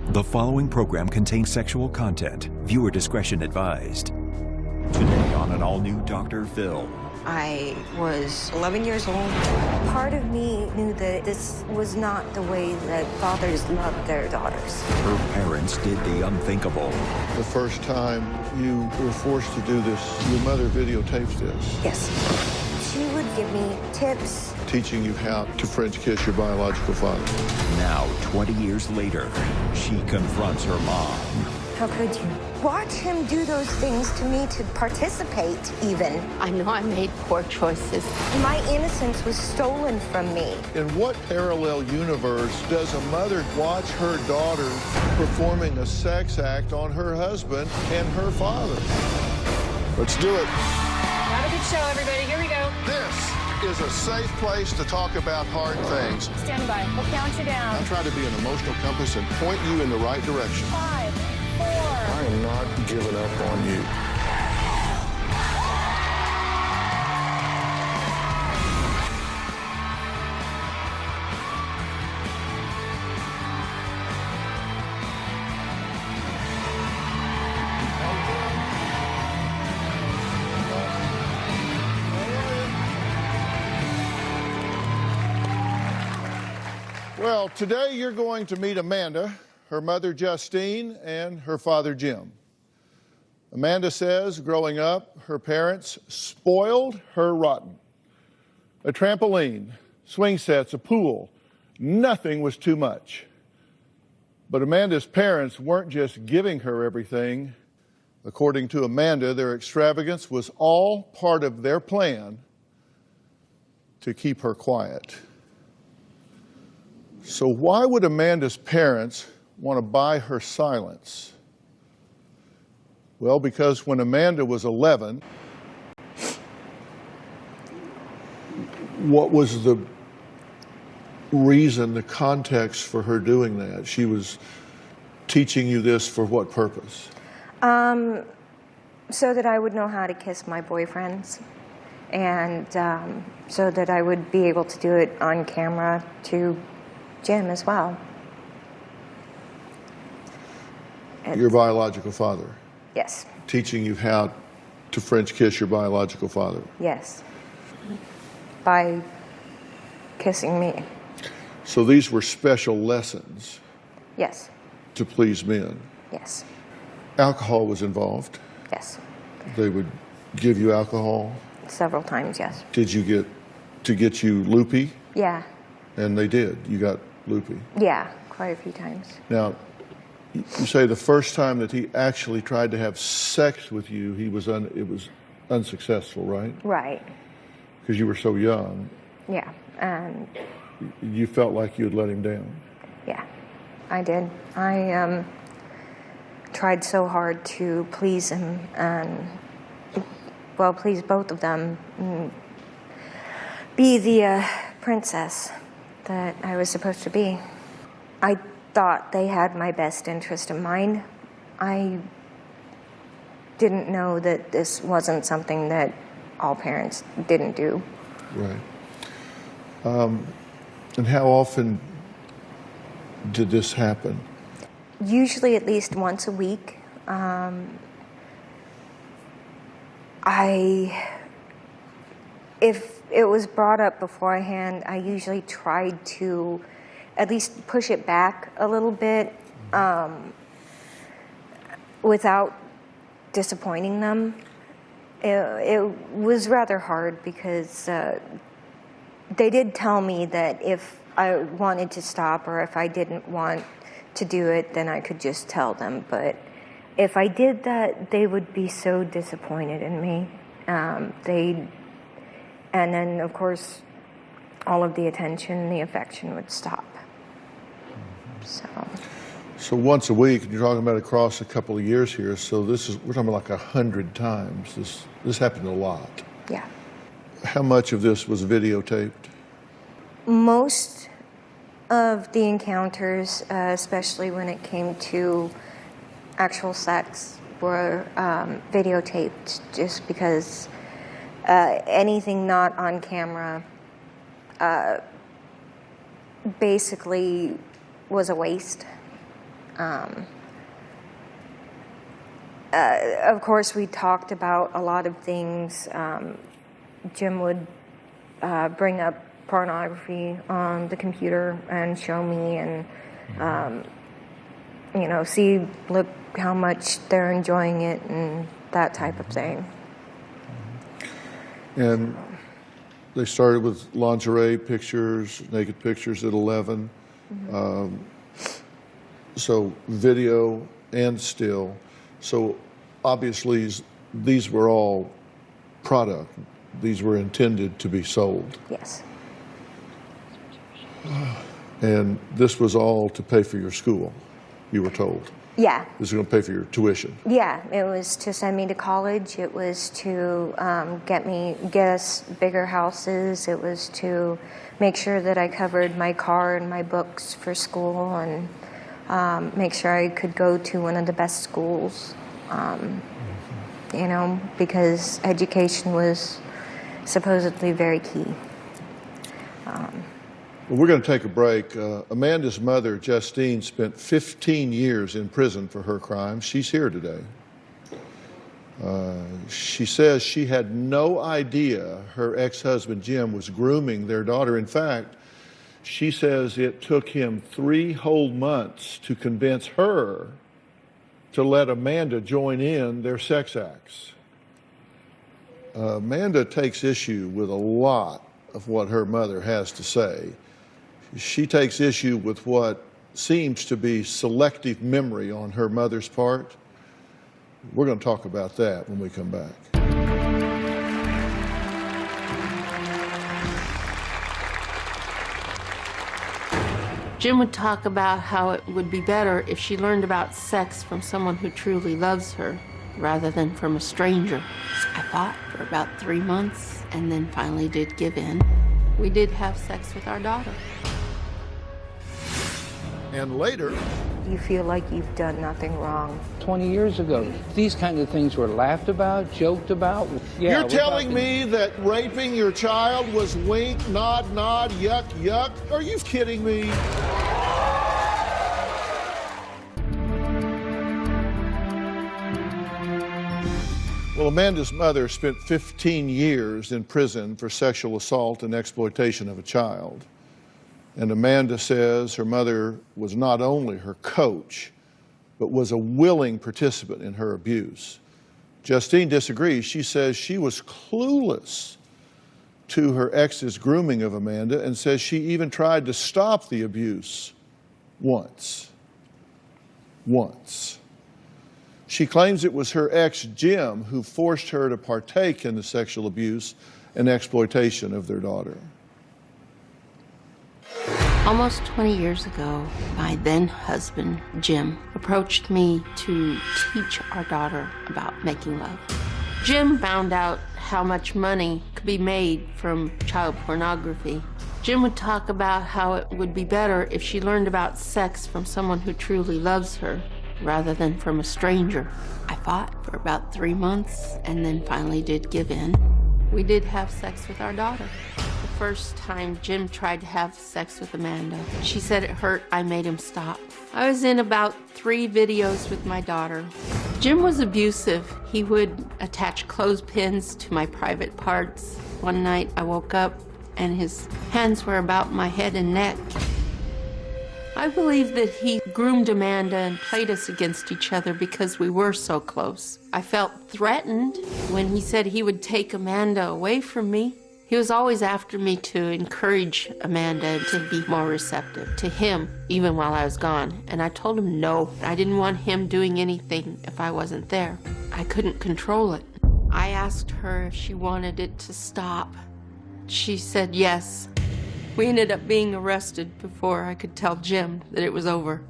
The following program contains sexual content. Viewer discretion advised. Today on an all-new Dr. Phil. I was 11 years old. Part of me knew that this was not the way that fathers love their daughters. Her parents did the unthinkable. The first time you were forced to do this, your mother videotaped this. Yes. She would give me tips. Teaching you how to French kiss your biological father. Now, 20 years later, she confronts her mom. How could you? Watch him do those things to me to participate, even. I know I made poor choices. My innocence was stolen from me. In what parallel universe does a mother watch her daughter performing a sex act on her husband and her father? Let's do it. Have a good show, everybody. Here we go. This is a safe place to talk about hard things. Stand by. We'll count you down. I'm trying to be an emotional compass and point you in the right direction. 5, 4. I am not giving up on you. Well, today you're going to meet Amanda, her mother Justine, and her father Jim. Amanda says growing up, her parents spoiled her rotten. A trampoline, swing sets, a pool, nothing was too much. But Amanda's parents weren't just giving her everything. According to Amanda, their extravagance was all part of their plan to keep her quiet. So why would Amanda's parents want to buy her silence? Well, because when Amanda was 11, what was the reason, the context for her doing that? She was teaching you this for what purpose? So that I would know how to kiss my boyfriends, and so that I would be able to do it on camera to Jim as well. Your biological father? Yes. Teaching you how to French kiss your biological father? Yes. By kissing me. So these were special lessons? Yes. To please men? Yes. Alcohol was involved? Yes. They would give you alcohol? Several times, yes. Did you get you loopy? Yeah. And they did. You got loopy. Yeah, quite a few times. Now, you say the first time that he actually tried to have sex with you, it was unsuccessful, right? Right. Because you were so young. Yeah, and you felt like you had let him down. yeah, I did. I tried so hard to please him and, well, please both of them, and be the princess that I was supposed to be. I thought they had my best interest in mind. I didn't know that this wasn't something that all parents didn't do. Right. And how often did this happen? Usually at least once a week. If it was brought up beforehand, I usually tried to at least push it back a little bit without disappointing them. It was rather hard because they did tell me that if I wanted to stop or if I didn't want to do it, then I could just tell them. But if I did that, they would be so disappointed in me. And then, of course, all of the attention, the affection would stop. So once a week, and you're talking about across a couple of years here, so we're talking about like 100 times. This happened a lot. Yeah. How much of this was videotaped? Most of the encounters, especially when it came to actual sex, were videotaped just because anything not on camera basically was a waste. Of course, we talked about a lot of things. Jim would bring up pornography on the computer and show me, and see, look how much they're enjoying it and that type of thing. And they started with lingerie pictures, naked pictures at 11. So video and still. So obviously these were all product. These were intended to be sold. Yes. And this was all to pay for your school, you were told. Yeah. This is going to pay for your tuition. Yeah, it was to send me to college. It was to get us bigger houses. It was to make sure that I covered my car and my books for school, and make sure I could go to one of the best schools, because education was supposedly very key. Well, we're going to take a break. Amanda's mother, Justine, spent 15 years in prison for her crimes. She's here today. She says she had no idea her ex-husband, Jim, was grooming their daughter. In fact, she says it took him 3 whole months to convince her to let Amanda join in their sex acts. Amanda takes issue with a lot of what her mother has to say. She takes issue with what seems to be selective memory on her mother's part. We're going to talk about that when we come back. Jim would talk about how it would be better if she learned about sex from someone who truly loves her rather than from a stranger. I fought for about 3 months and then finally did give in. We did have sex with our daughter. And later, You feel like you've done nothing wrong. 20 years ago, these kind of things were laughed about, joked about. Yeah, you're telling me that raping your child was wink, nod, yuck, yuck? Are you kidding me? Well, Amanda's mother spent 15 years in prison for sexual assault and exploitation of a child. And Amanda says her mother was not only her coach, but was a willing participant in her abuse. Justine disagrees. She says she was clueless to her ex's grooming of Amanda and says she even tried to stop the abuse once. She claims it was her ex, Jim, who forced her to partake in the sexual abuse and exploitation of their daughter. Almost 20 years ago, my then husband, Jim, approached me to teach our daughter about making love. Jim found out how much money could be made from child pornography. Jim would talk about how it would be better if she learned about sex from someone who truly loves her rather than from a stranger. I fought for about 3 months and then finally did give in. We did have sex with our daughter. The first time Jim tried to have sex with Amanda, she said it hurt. I made him stop. I was in about 3 videos with my daughter. Jim was abusive. He would attach clothespins to my private parts. One night I woke up and his hands were about my head and neck. I believe that he groomed Amanda and played us against each other because we were so close. I felt threatened when he said he would take Amanda away from me. He was always after me to encourage Amanda to be more receptive to him, even while I was gone. And I told him no, I didn't want him doing anything if I wasn't there. I couldn't control it. I asked her if she wanted it to stop. She said yes. We ended up being arrested before I could tell Jim that it was over.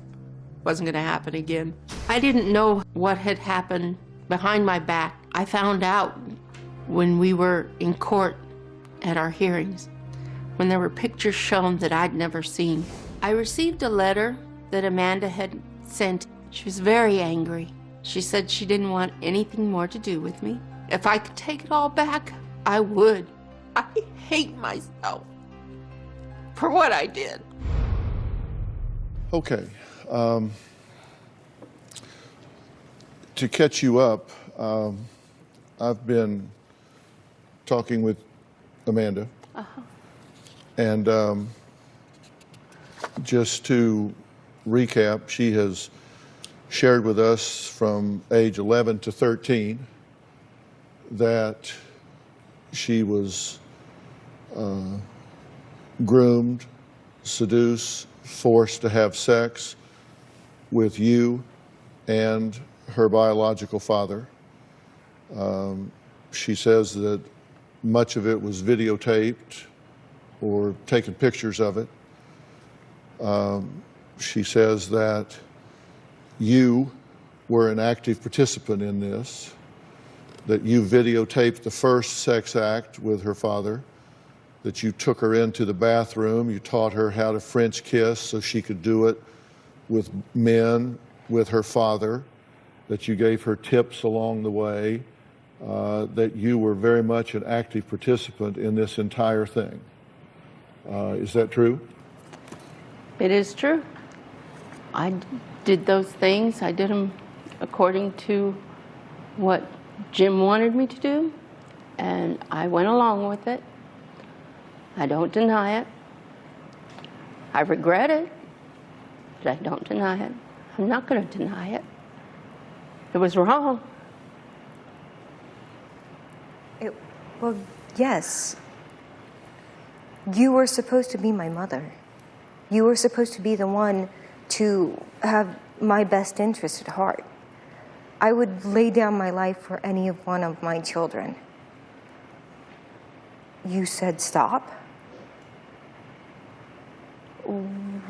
Wasn't gonna happen again. I didn't know what had happened behind my back. I found out when we were in court at our hearings, when there were pictures shown that I'd never seen. I received a letter that Amanda had sent. She was very angry. She said she didn't want anything more to do with me. If I could take it all back, I would. I hate myself for what I did. Okay. to catch you up, I've been talking with Amanda. And just to recap, she has shared with us from age 11 to 13 that she was groomed, seduced, forced to have sex with you and her biological father. She says that much of it was videotaped or taken pictures of it. She says that you were an active participant in this, that you videotaped the first sex act with her father, that you took her into the bathroom, you taught her how to French kiss so she could do it with men, with her father, that you gave her tips along the way, that you were very much an active participant in this entire thing. Is that true? It is true. I did those things. I did them according to what Jim wanted me to do, and I went along with it. I don't deny it. I regret it, but I don't deny it. I'm not going to deny it. It was wrong. Well, yes. You were supposed to be my mother. You were supposed to be the one to have my best interest at heart. I would lay down my life for any one of my children. You said stop?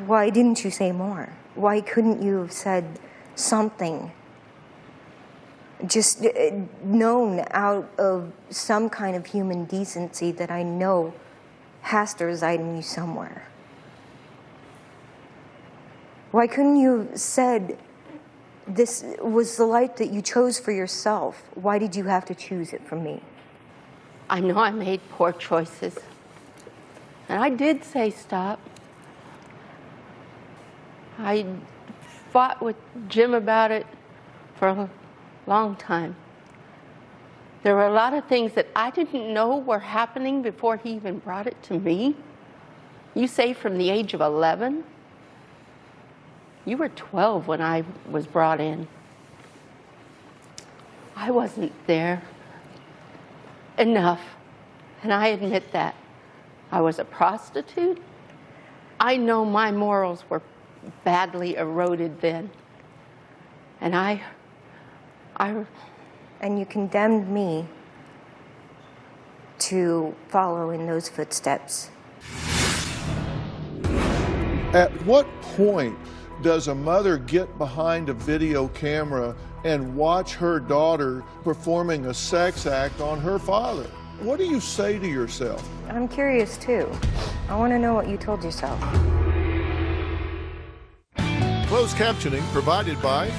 Why didn't you say more? Why couldn't you have said something? Just known out of some kind of human decency that I know has to reside in you somewhere. Why couldn't you have said this was the life that you chose for yourself? Why did you have to choose it from me? I know I made poor choices. And I did say stop. I fought with Jim about it for a long time. There were a lot of things that I didn't know were happening before he even brought it to me. You say from the age of 11? You were 12 when I was brought in. I wasn't there enough, and I admit that. I was a prostitute. I know my morals were badly eroded then. And And you condemned me to follow in those footsteps. At what point does a mother get behind a video camera and watch her daughter performing a sex act on her father? What do you say to yourself? I'm curious too. I want to know what you told yourself. Closed captioning provided by...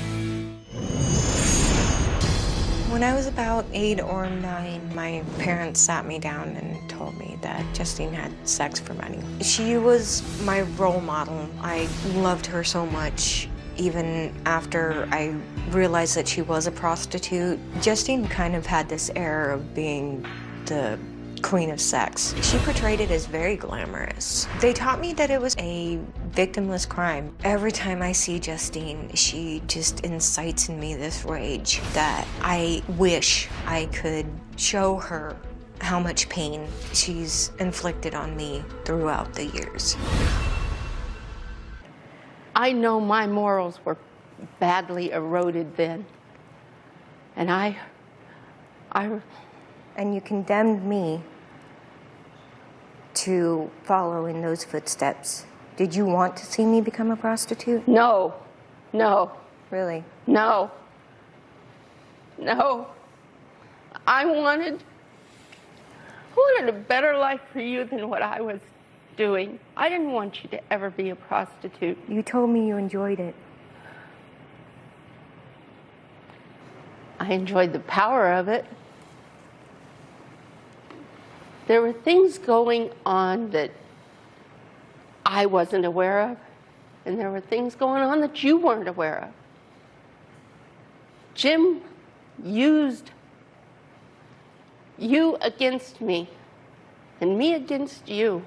When I was about 8 or 9, my parents sat me down and told me that Justine had sex for money. She was my role model. I loved her so much. Even after I realized that she was a prostitute, Justine kind of had this air of being the queen of sex. She portrayed it as very glamorous. They taught me that it was a victimless crime. Every time I see Justine, she just incites in me this rage that I wish I could show her how much pain she's inflicted on me throughout the years. I know my morals were badly eroded then. And And you condemned me to follow in those footsteps. Did you want to see me become a prostitute? No. Really? No. I wanted a better life for you than what I was doing. I didn't want you to ever be a prostitute. You told me you enjoyed it. I enjoyed the power of it. There were things going on that I wasn't aware of, and there were things going on that you weren't aware of. Jim used you against me and me against you.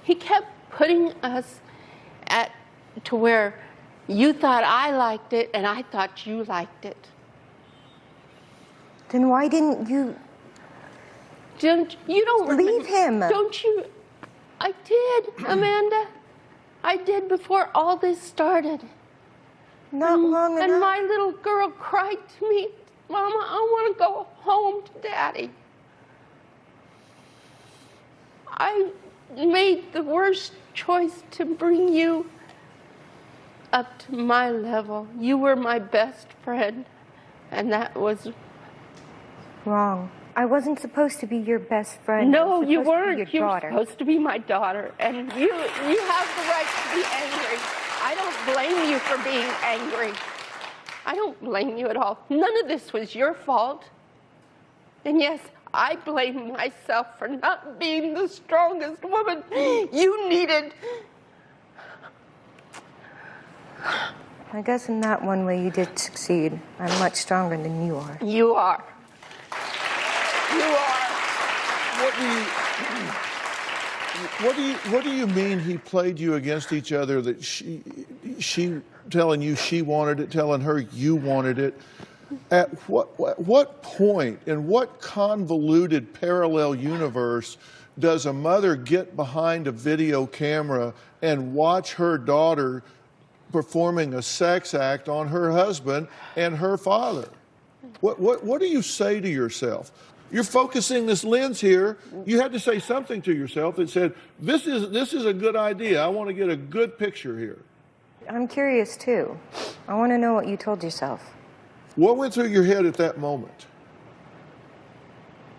He kept putting us to where you thought I liked it and I thought you liked it. Then why didn't you You don't leave him? Don't you? I did, Amanda. I did before all this started. Not long enough? And my little girl cried to me, Mama, I want to go home to Daddy. I made the worst choice to bring you up to my level. You were my best friend, and that was Wrong. I wasn't supposed to be your best friend. I No, was you supposed to be weren't. your You were daughter. supposed to be my daughter, and you have the right to be angry. I don't blame you for being angry. I don't blame you at all. None of this was your fault. And yes, I blame myself for not being the strongest woman you needed. I guess in that one way you did succeed. I'm much stronger than you are. You are. You are. What do you mean he played you against each other? That she telling you she wanted it, telling her you wanted it. At what point, in what convoluted parallel universe does a mother get behind a video camera and watch her daughter performing a sex act on her husband and her father? What do you say to yourself? You're focusing this lens here. You had to say something to yourself that said, this is a good idea. I want to get a good picture here. I'm curious too. I want to know what you told yourself. What went through your head at that moment?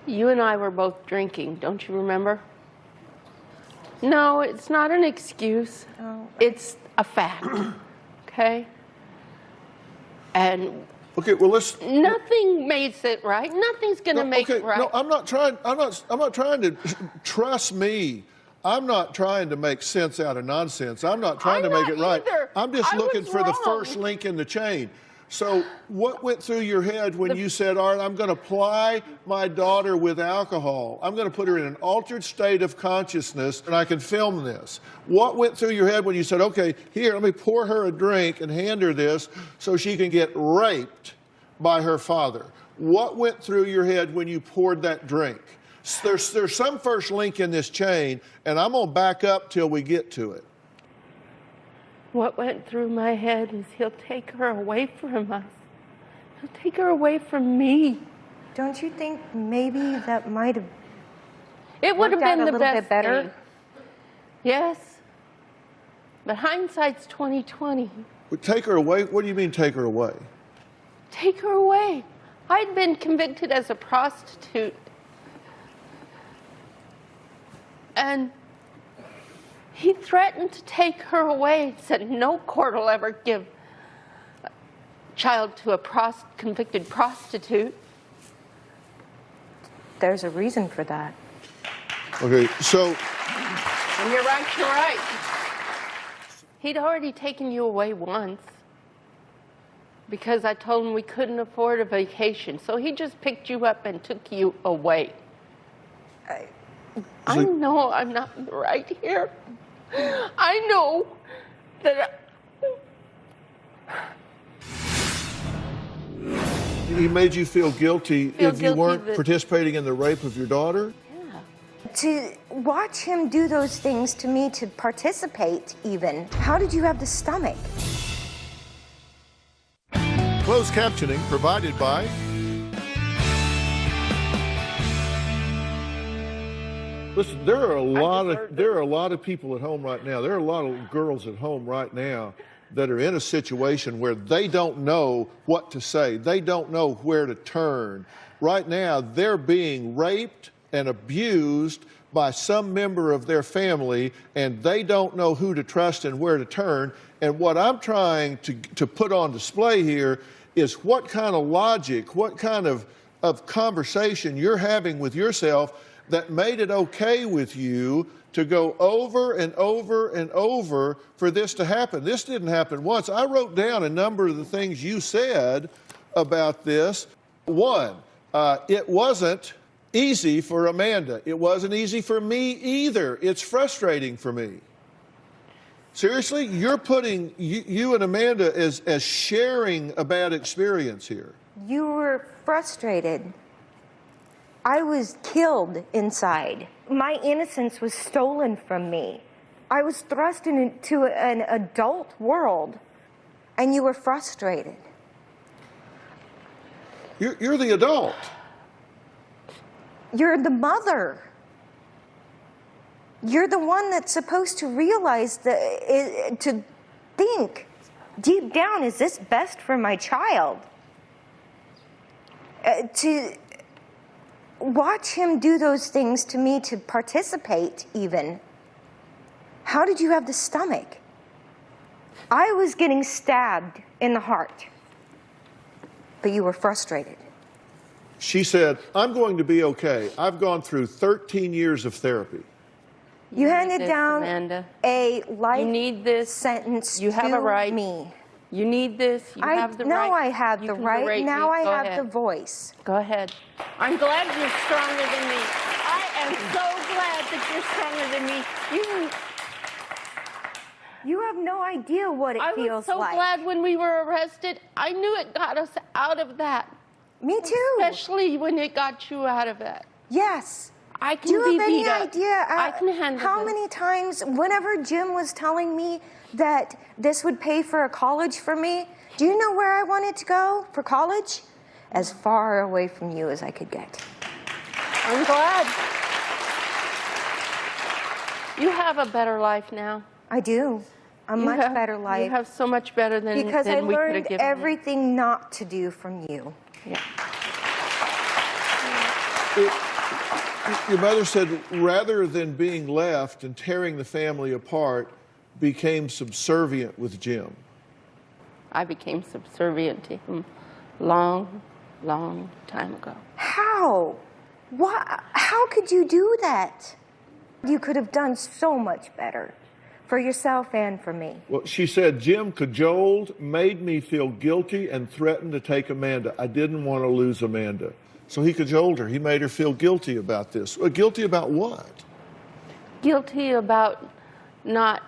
You and I were both drinking, don't you remember? No, it's not an excuse. Oh. It's a fact, okay? And Okay, well let's. nothing makes it right. Nothing's going to make it right. No, I'm not trying to. Trust me. I'm not trying to make sense out of nonsense. I'm not trying to make it right. either. I'm just I looking was for the wrong. first link in the chain. So what went through your head when you said, all right, I'm going to ply my daughter with alcohol. I'm going to put her in an altered state of consciousness and I can film this. What went through your head when you said, okay, here, let me pour her a drink and hand her this so she can get raped by her father? What went through your head when you poured that drink? There's some first link in this chain, and I'm going to back up till we get to it. What went through my head is he'll take her away from us. He'll take her away from me. Don't you think maybe that might have It would have worked out been a the little best bit better? thing. Yes. But hindsight's 20/20. Take her away? What do you mean take her away? Take her away. I'd been convicted as a prostitute. And he threatened to take her away. Said no court will ever give a child to a convicted prostitute. There's a reason for that. Okay, so And you're right, you're right. He'd already taken you away once because I told him we couldn't afford a vacation. So he just picked you up and took you away. I know I'm not right here. I know that he made you feel guilty Feel if you guilty weren't that- participating in the rape of your daughter? To watch him do those things to me, to participate even, how did you have the stomach? Closed captioning provided by Listen, there are a lot of people at home right now. There are a lot of girls at home right now that are in a situation where they don't know what to say. They don't know where to turn. Right now, they're being raped and abused by some member of their family, and they don't know who to trust and where to turn. And what I'm trying to put on display here is what kind of logic, what kind of conversation you're having with yourself that made it okay with you to go over and over and over for this to happen. This didn't happen once. I wrote down a number of the things you said about this. One, it wasn't easy for Amanda. It wasn't easy for me either. It's frustrating for me. Seriously, you're putting you and Amanda as sharing a bad experience here. You were frustrated. I was killed inside. My innocence was stolen from me. I was thrust into an adult world, and you were frustrated. You're the adult. You're the mother. You're the one that's supposed to realize to think deep down, is this best for my child? To watch him do those things to me, to participate even. How did you have the stomach? I was getting stabbed in the heart, but you were frustrated. She said, I'm going to be okay. I've gone through 13 years of therapy. You handed down Amanda. a life You need this. sentence You have to a right. me. You need this. You have the right. Now I have You the can right. berate Now me. I Go have ahead. the voice. Go ahead. I'm glad you're stronger than me. I am so glad that you're stronger than me. You have no idea what it I feels was so like. glad when we were arrested. I knew it got us out of that. Me too. Especially when it got you out of it. Yes. I can Do you be have any beat up. idea I can handle how this. many times, whenever Jim was telling me that this would pay for a college for me, do you know where I wanted to go for college? As far away from you as I could get. I'm glad. You have a better life now. I do. A You much have- better life. You have so much better than, because I than we could have learned given you. everything not to do from you. Yeah. Your mother said rather than being left and tearing the family apart, became subservient with Jim. I became subservient to him long, long time ago. How? How could you do that? You could have done so much better for yourself and for me. Well, she said Jim cajoled, made me feel guilty, and threatened to take Amanda. I didn't want to lose Amanda. So he cajoled her. He made her feel guilty about this. Guilty about what? Guilty about not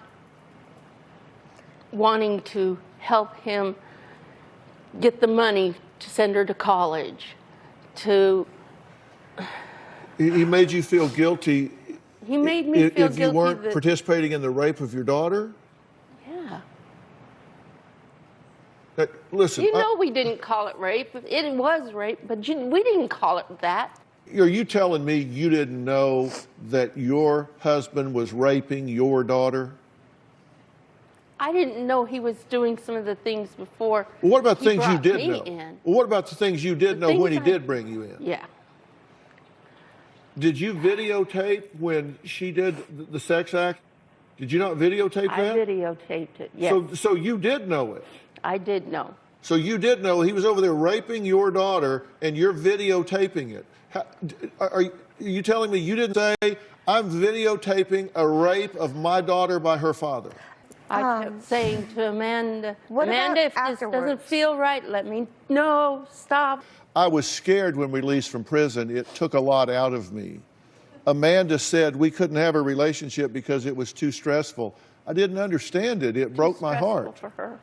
wanting to help him get the money to send her to college, to... He made you feel guilty. He made me feel if you guilty weren't that... participating in the rape of your daughter? Yeah. Listen, You know we didn't call it rape. It was rape, but we didn't call it that. are you telling me you didn't know that your husband was raping your daughter? I didn't know he was doing some of the things before. Well, what about he things you brought did me know? in. Well, what about the things you did The know when he things I- did bring you in? Yeah. Did you videotape when she did the sex act? Did you not videotape I that? videotaped it. Yes. So you did know it. I did know. So you did know he was over there raping your daughter, and you're videotaping it. Are you telling me you didn't say, I'm videotaping a rape of my daughter by her father? I kept saying to Amanda, what Amanda, about if this doesn't afterwards? feel right, let me know. Stop. I was scared when released from prison. It took a lot out of me. Amanda said we couldn't have a relationship because it was too stressful. I didn't understand it. It broke my Stressful heart. for her.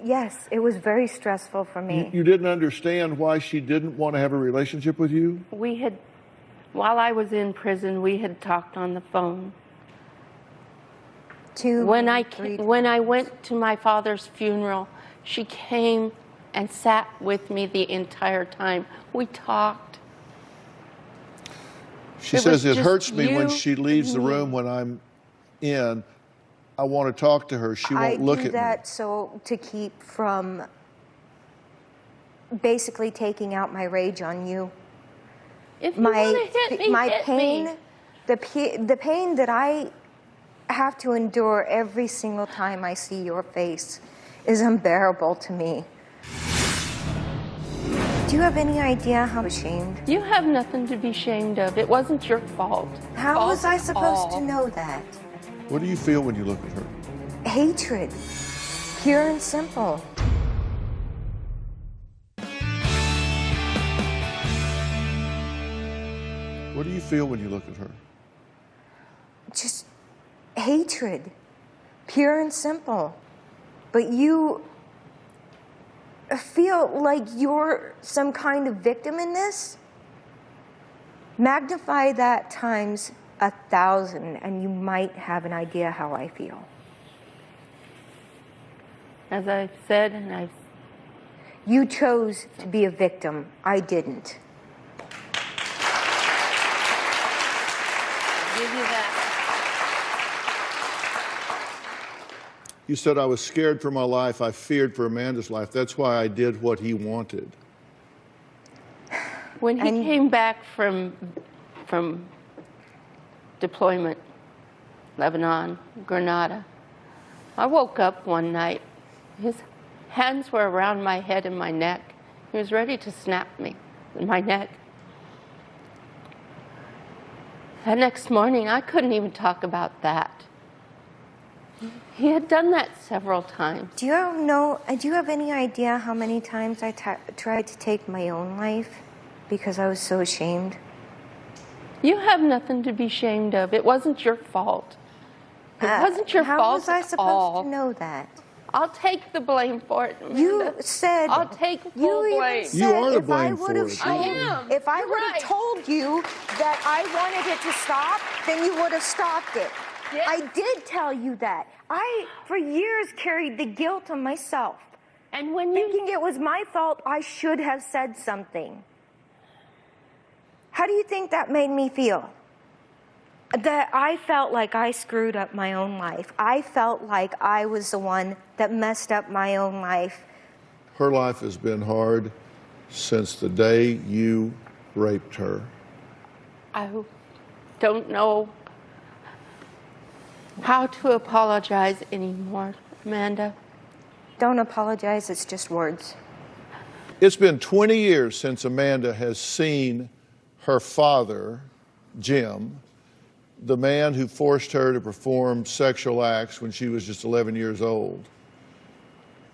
Yes, it was very stressful for me. You didn't understand why she didn't want to have a relationship with you? We had, while I was in prison, we had talked on the phone. When I went to my father's funeral, she came and sat with me the entire time. We talked. She It says was it just hurts me when you she leaves the and me. room when I'm in. I want to talk to her. She won't look I do at that me. so to keep from basically taking out my rage on you. If you want to hit me, my hit pain, me. the pain that I have to endure every single time I see your face is unbearable to me. Do you have any idea how ashamed? You have nothing to be ashamed of. It wasn't your fault. How was I supposed to know that? What do you feel when you look at her? Hatred. Pure and simple. What do you feel when you look at her? Just hatred. Pure and simple. But you feel like you're some kind of victim in this? Magnify that times 1,000 and you might have an idea how I feel. As I've said, and You chose to be a victim. I didn't. I'll give you that. You said, I was scared for my life. I feared for Amanda's life. That's why I did what he wanted. When he came back from deployment, Lebanon, Grenada, I woke up one night. His hands were around my head and my neck. He was ready to snap me in my neck. That next morning, I couldn't even talk about that. He had done that several times. Do you have any idea how many times I tried to take my own life because I was so ashamed? You have nothing to be ashamed of. It wasn't your fault. It wasn't your How fault was I at supposed all. to know that? I'll take the blame for it, Amanda. You said I'll take full you blame. even said You are to if I blame would for have it. shown, I am. if I You're would have right. told you that I wanted it to stop, then you would have stopped it. Yes. I did tell you that. I, for years, carried the guilt on myself, And when thinking it was my fault. I should have said something. How do you think that made me feel? That I felt like I screwed up my own life. I felt like I was the one that messed up my own life. Her life has been hard since the day you raped her. I don't know how to apologize anymore, Amanda. Don't apologize, it's just words. It's been 20 years since Amanda has seen her father, Jim, the man who forced her to perform sexual acts when she was just 11 years old.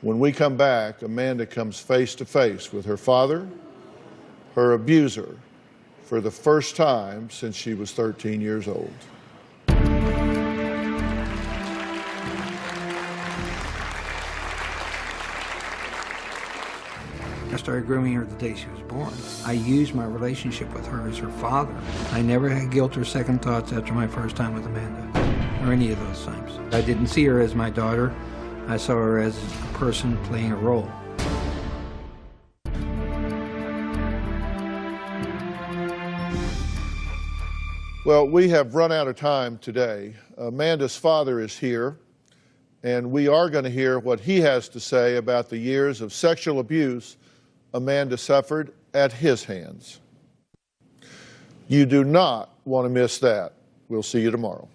When we come back, Amanda comes face to face with her father, her abuser, for the first time since she was 13 years old. I started grooming her the day she was born. I used my relationship with her as her father. I never had guilt or second thoughts after my first time with Amanda, or any of those times. I didn't see her as my daughter. I saw her as a person playing a role. Well, we have run out of time today. Amanda's father is here, and we are going to hear what he has to say about the years of sexual abuse Amanda suffered at his hands. You do not want to miss that. We'll see you tomorrow.